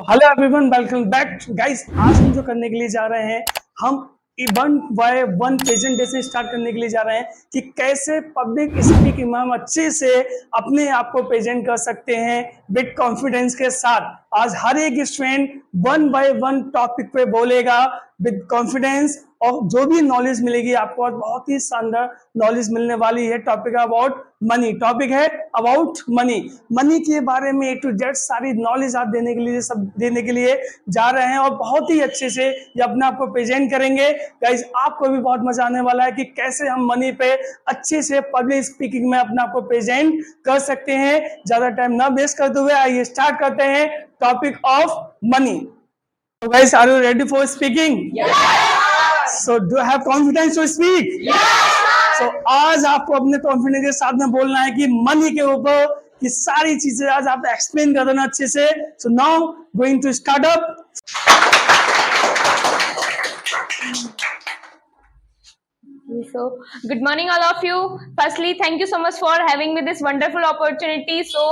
Hello everyone, welcome back guys. आज हम जो करने के लिए जा रहे हैं, हम one by one presentation start करने के लिए जा रहे हैं कि कैसे पब्लिक स्पीकिंग में हम अच्छे से अपने आप को प्रेजेंट कर सकते हैं विद कॉन्फिडेंस के साथ। आज हर एक student one by one topic पे बोलेगा विद कॉन्फिडेंस, और जो भी नॉलेज मिलेगी आपको बहुत ही शानदार नॉलेज मिलने वाली है। टॉपिक अबाउट मनी, टॉपिक है अबाउट मनी। मनी के बारे में ए टू जेड सारी नॉलेज आप देने के लिए जा रहे हैं और बहुत ही अच्छे से ये अपने आप को प्रेजेंट करेंगे। गाइस, आपको भी बहुत मजा आने वाला है कि कैसे हम मनी पे अच्छे से पब्लिक स्पीकिंग में अपने आप को प्रेजेंट कर सकते हैं। ज्यादा टाइम ना वेस्ट करते हुए आइए स्टार्ट करते हैं topic of money. So guys, are you ready for speaking? Yes. So do you have confidence to speak? Yes. So आज आपको अपने कॉन्फिडेंस के साथ में बोलना है कि मनी के ऊपर की सारी चीजें आज आप एक्सप्लेन कर देना अच्छे से। So now going to start up. So, good morning, all of you. Firstly, thank you so much for having me this wonderful opportunity. So,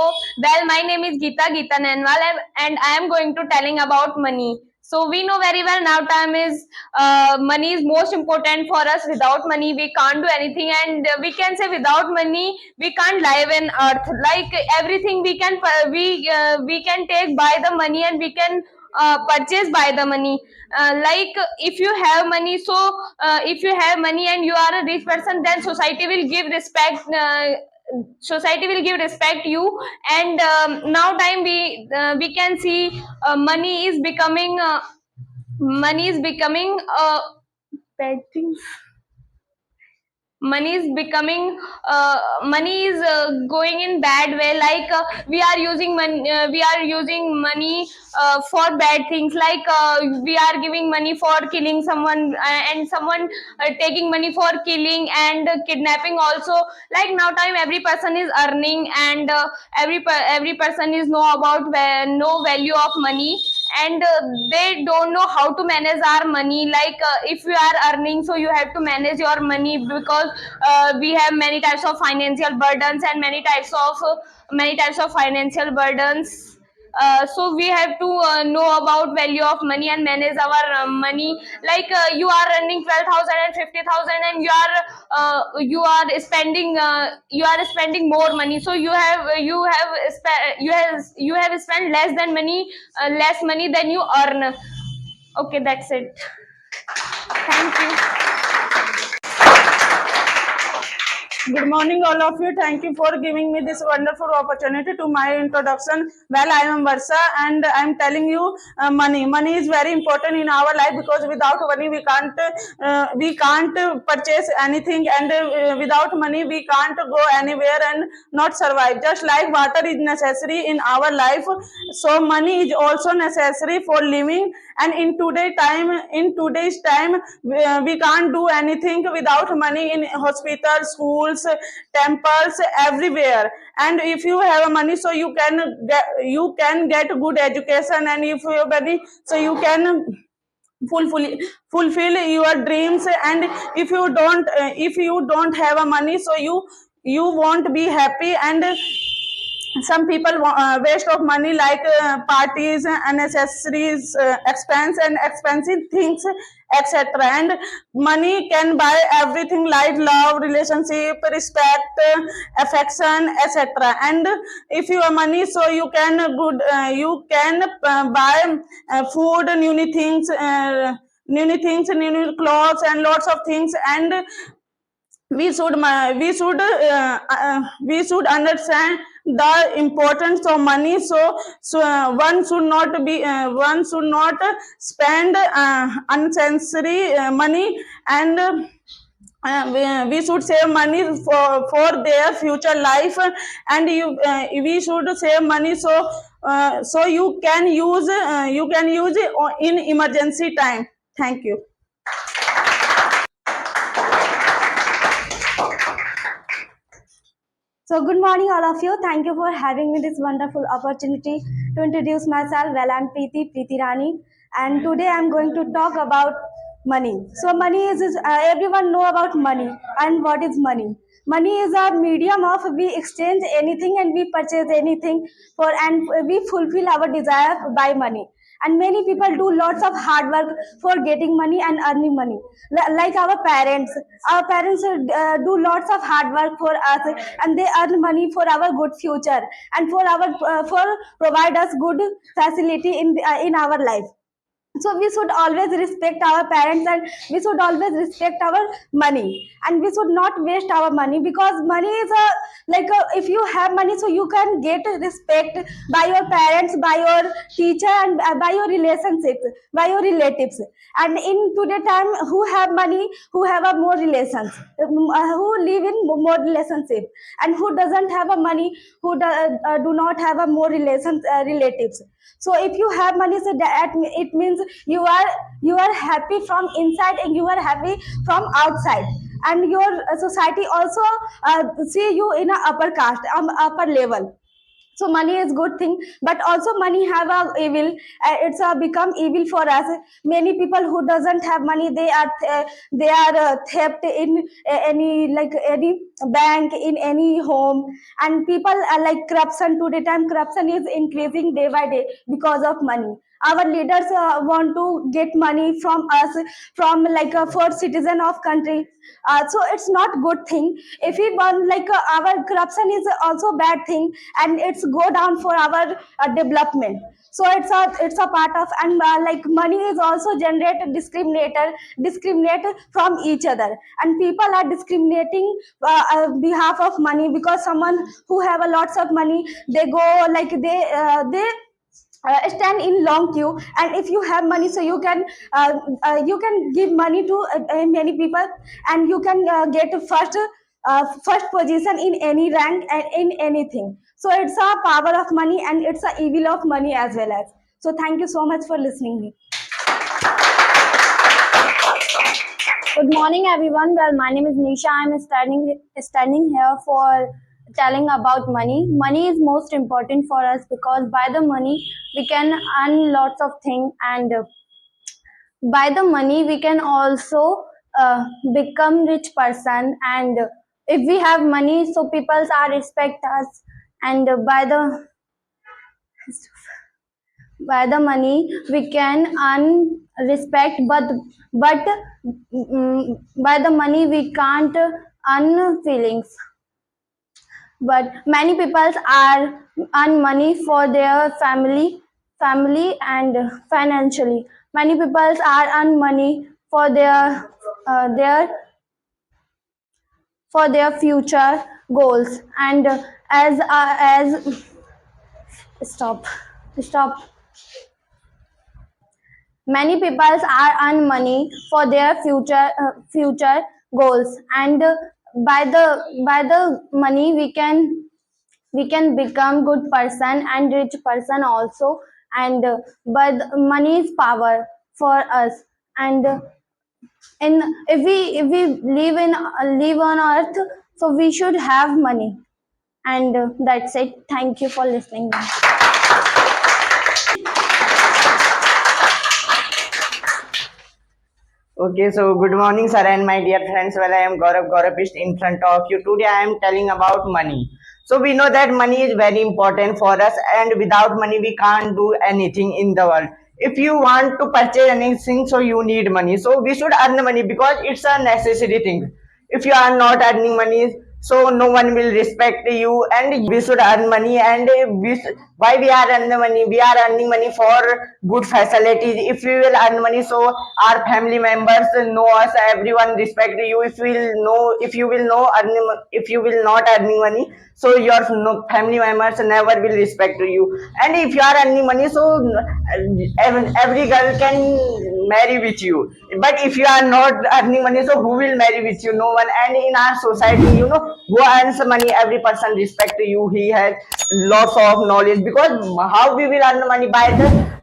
well, my name is Geeta Nanwal, and I am going to telling about money. So, we know very well now time is money is most important for us. Without money, we can't do anything, and we can say without money, we can't live in earth. Like everything, we can take by the money, and we can purchase by the money. Like if you have money, so if you have money and you are a rich person, then society will give respect. Society will give respect you, and now time we can see money is becoming bad thing. Money is becoming money is going in bad way. Like we are using money for bad things. Like we are giving money for killing someone, and someone taking money for killing and kidnapping also. Like now time every person is earning, and every person is know about no value of money, and they don't know how to manage our money. Like if you are earning, so you have to manage your money, because we have many types of financial burdens, and many types of financial burdens. So we have to know about value of money and manage our money. Like you are earning 12,000 and 50,000, and you are spending more money. So you have spent less money than you earn. Okay, that's it. Thank you. Good morning, all of you. Thank you for giving me this wonderful opportunity to my introduction. Well, I am Varsha, and I am telling you money. Money is very important in our life, because without money we can't purchase anything, and without money we can't go anywhere and not survive. Just like water is necessary in our life, so money is also necessary for living. And in today's time, we can't do anything without money in hospitals, schools, temples, everywhere. And if you have money, so you can get good education, and if you have money, so you can fulfill your dreams. And if you don't have a money, so you won't be happy. And some people waste of money, like parties, unnecessaries expense, and expensive things, etc. And money can buy everything, like love, relationship, respect, affection, etc. And if you have money, so you can buy food, new clothes, and lots of things. And we should understand the importance of money. So one should not spend unnecessary money. And we should save money for their future life. And we should save money, so you can use it in emergency time. Thank you. So good morning, all of you. Thank you for having me this wonderful opportunity to introduce myself. Well, I'm Preeti Rani, and today I'm going to talk about money. So money is everyone know about money and what is money. Money is a medium of we exchange anything and we purchase anything for, and we fulfill our desire by money. And many people do lots of hard work for getting money and earning money. Like our parents. Our parents do lots of hard work for us, and they earn money for our good future and for our for provide us good facility in our life. So we should always respect our parents, and we should always respect our money, and we should not waste our money, because money is a if you have money, so you can get respect by your parents, by your teacher, and by your relationships, by your relatives. And in today time, who have money, who have a more relations, who live in more relationship, and who doesn't have a money, who do not have a more relations, relatives. So if you have money, so that it means you are happy from inside, and you are happy from outside, and your society also see you in a upper caste, upper level. So money is good thing, but also money have a evil. It's become evil for us. Many people who doesn't have money, they are theft in any, like any bank, in any home. And people like corruption. Today time corruption is increasing day by day because of money. Our leaders want to get money from us, from like a first citizen of country. So it's not good thing. If we want, our corruption is also bad thing, and it's go down for our development. So it's a part of. And like money is also discriminate from each other, and people are discriminating behalf of money, because someone who have a lots of money, they go like they stand in long queue. And if you have money, so you can give money to many people, and you can get first position in any rank and in anything. So it's a power of money, and it's a evil of money as well as. So thank you so much for listening me. Good morning, everyone. Well, my name is Nisha. I'm standing here for telling about money. Money is most important for us, because by the money we can earn lots of things, and by the money we can also become rich person. And if we have money, so people are respect us, and by the money we can earn respect, but by the money we can't earn feelings. But many people are earn money for their family and financially. Many people are earn money for their future goals. And as stop many people are earn money for their future goals. And by the money we can become good person and rich person also. And but money is power for us. And in if we live on earth, so we should have money. And that's it. Thank you for listening. Okay, so good morning, sir, and my dear friends. Well, I am Gaurav Gauravist in front of you. Today, I am telling about money. So, we know that money is very important for us, and without money, we can't do anything in the world. If you want to purchase anything, so you need money. So, we should earn money because it's a necessary thing. If you are not earning money, so no one will respect you, and we should earn money. And why we are earning money? We are earning money for good facilities. If we will earn money, so our family members know us, everyone respect you. If you will know earning, if you will not earning money, so your family members never will respect you. And if you are earning money, so every girl can marry with you. But if you are not earning money, so who will marry with you? No one. And in our society, who earns money, every person respect you. He has lots of knowledge, because how we will earn money? By the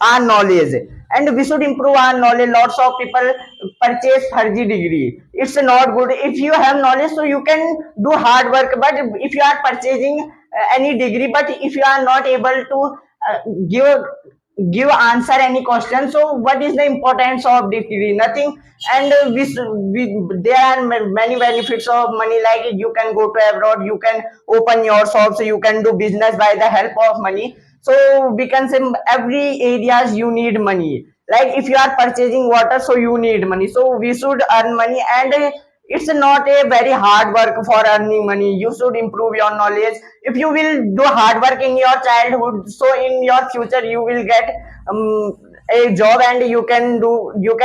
our knowledge. And we should improve our knowledge. Lots of people purchase farji degree. It's not good. If you have knowledge, so you can do hard work. But if you are purchasing any degree, but if you are not able to give give answer any question. So what is the importance of degree? Nothing. And there are many benefits of money, like you can go to abroad, you can open your shop, so you can do business by the help of money. So we can say every areas you need money. Like if you are purchasing water, so you need money, so we should earn money. And it's not a very hard work for earning money. You should improve your knowledge. If you will do hard work in your childhood, so in your future you will get a job and you can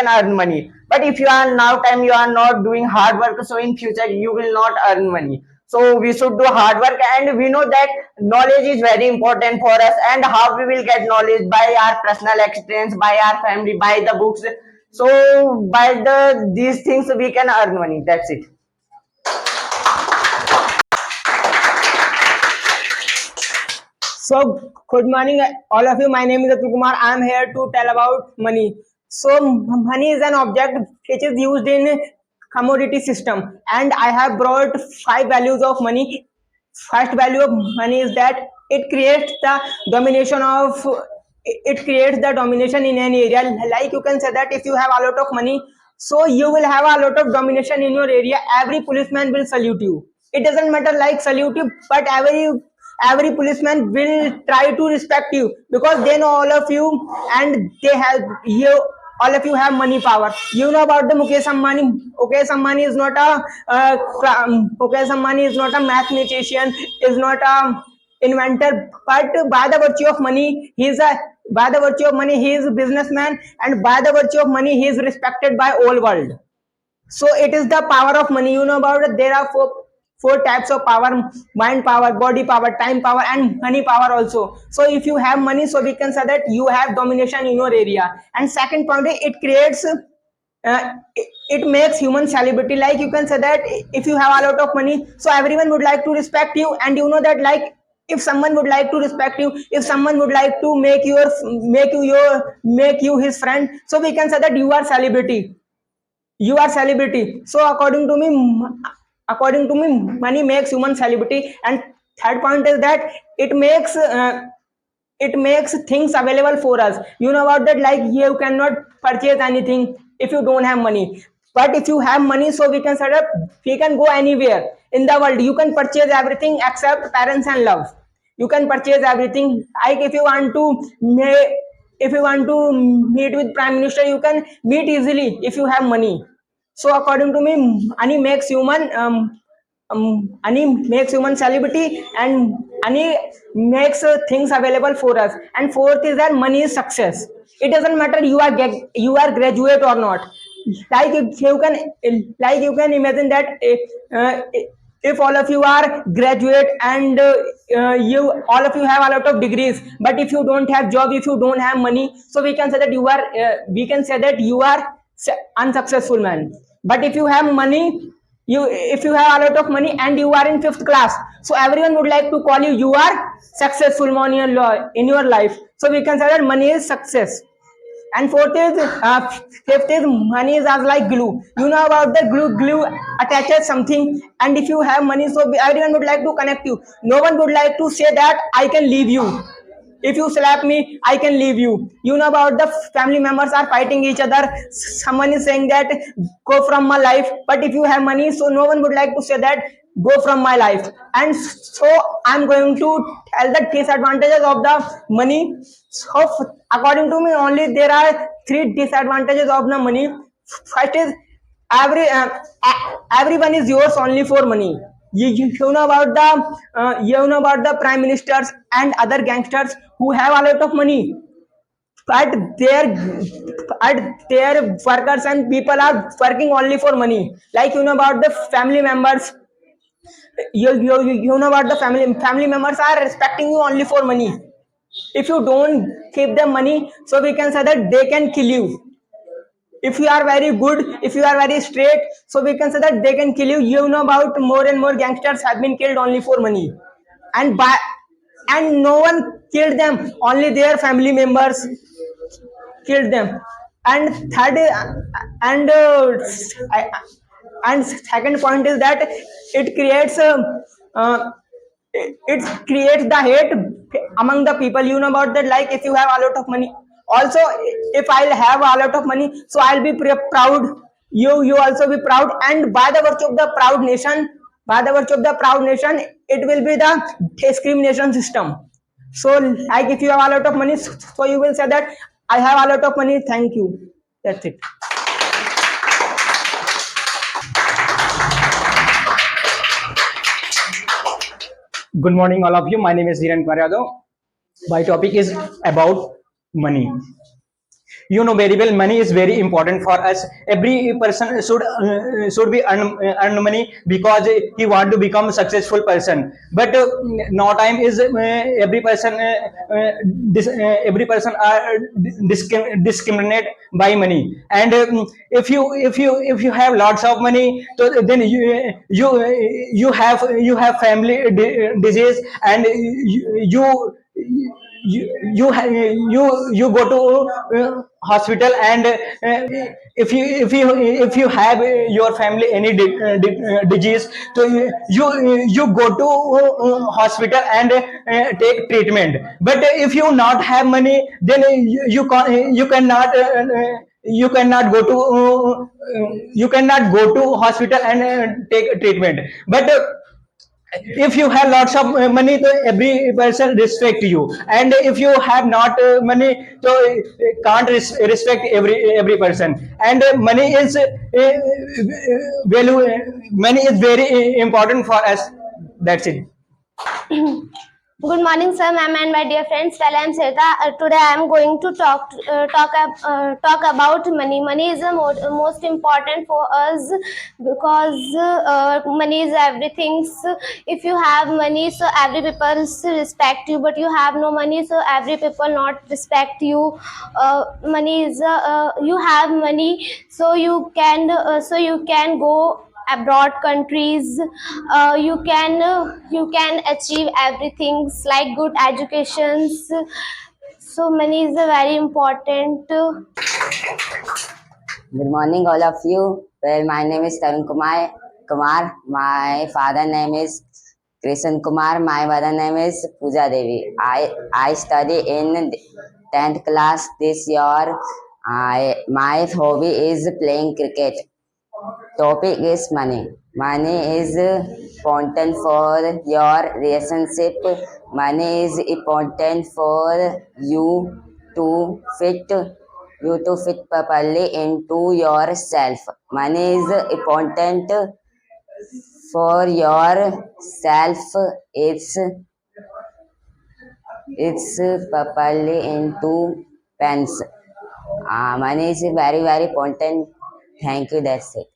earn money. But if you are now time you are not doing hard work, so in future you will not earn money. So we should do hard work, and we know that knowledge is very important for us. And how we will get knowledge? By our personal experience, by our family, by the books. So by these things we can earn money. That's it. So, good morning, all of you. My name is Atul Kumar. I am here to tell about money. So, money is an object which is used in commodity system, and I have brought 5 values of money. First value of money is that it creates the domination of it creates the domination in any area. Like you can say that if you have a lot of money, so you will have a lot of domination in your area. Every policeman will salute you. It doesn't matter like salute you, but every policeman will try to respect you because they know all of you, and they have you. All of you have money power. You know about the Mukesh Ambani. Mukesh Ambani is not a Mukesh Ambani is not a mathematician, is not a inventor, but by the virtue of money, he is a businessman, and by the virtue of money, he is respected by all world. So it is the power of money. You know about it. There are four types of power: mind power, body power, time power, and money power also. So if you have money, so we can say that you have domination in your area. And second point, it creates it makes human celebrity. Like you can say that if you have a lot of money, so everyone would like to respect you. And you know that like if someone would like to respect you, if someone would like to make you his friend, so we can say that you are celebrity. You are celebrity. So according to me, money makes human celebrity. And third point is that it makes things available for us. You know about that, like you cannot purchase anything if you don't have money. But if you have money, so we can go anywhere in the world. You can purchase everything except parents and love. You can purchase everything. Like if you want to meet with prime minister, you can meet easily if you have money. So according to me, money makes human celebrity, and money makes things available for us. And fourth is that money is success. It doesn't matter you are graduate or not. Like you can imagine that if all of you are graduate, and you all of you have a lot of degrees, but if you don't have job, if you don't have money, so we can say that you are unsuccessful man. But if you have money, if you have a lot of money and you are in 5th class, so everyone would like to call you are successful man in your life. So we can say that money is success. And fifth is money is as like glue. You know about the glue attaches something, and if you have money, so everyone would like to connect you. No one would like to say that I can leave you. If you slap me, I can leave you. You know about the family members are fighting each other. Someone is saying that go from my life. But if you have money, so no one would like to say that go from my life. And so I'm going to tell the disadvantages of the money. So according to me, only there are 3 disadvantages of the money. First is everyone is yours only for money. You know about the prime ministers and other gangsters who have a lot of money, but their workers and people are working only for money. Like you know about the family members. You know about the family members are respecting you only for money. If you don't give them money, so we can say that they can kill you. If you are very good, if you are very straight, so we can say that they can kill you. You know about more and more gangsters have been killed only for money, and no one killed them, only their family members killed them. And third and and second point is that it creates it creates the hate among the people. You know about that, like if you have a lot of money, Also, if I'll have a lot of money, so I'll be proud. You also be proud, and by the virtue of the proud nation, it will be the discrimination system. So, like if you have a lot of money, so you will say that I have a lot of money. Thank you. That's it. Good morning, all of you. My name is Dhiren Kumar Yadav. My topic is about money. You know very well, money is very important for us. Every person should be earn money because he want to become a successful person. But now time is every person are discriminate by money. And if you have lots of money, so then you have family disease, and you go to hospital, and if you have your family any disease, so you go to hospital and take treatment. But if you not have money, then you cannot go to hospital and take treatment. But if you have lots of money, so every person respect you, and if you have not money, so can't respect every person. And money is value. Money is very important for us. That's it. Good morning, sir, ma'am, and my dear friends. Well, I am Seta. Today I am going to talk about money. Money is the most important for us because money is everything. So if you have money, so every people respect you. But you have no money, so every people not respect you. Money is you have money, so you can go abroad countries. You can achieve everything like good educations. So money is very important. Good morning, all of you. Well, my name is Tarun Kumar. My father name is Krishan Kumar. My mother name is Pooja Devi. I study in 10th class this year. My hobby is playing cricket. Topic is money. Money is important for your relationship. Money is important for you to fit properly into yourself. Money is important for yourself. It's properly into pens. Money is very important. Thank you. That's it.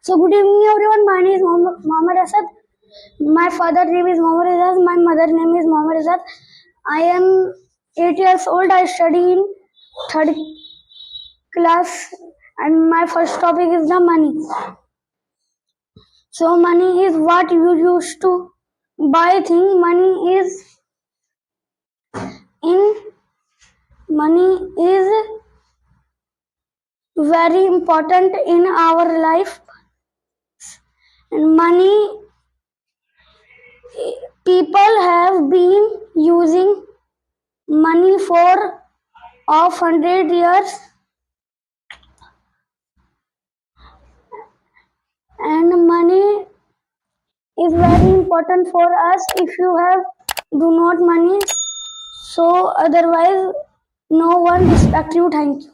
So good evening, everyone. My name is Mohammad Asad. My father name is Mohammad Azad. My mother name is Mohammad Azad. I am 8 years old. I study in 3rd class, and my first topic is the money. So money is what you use to buy things. Money is very important in our life. And money, people have been using money for of 100 years, and money is very important for us. If you have do not money, so otherwise no one respect you. Thank you.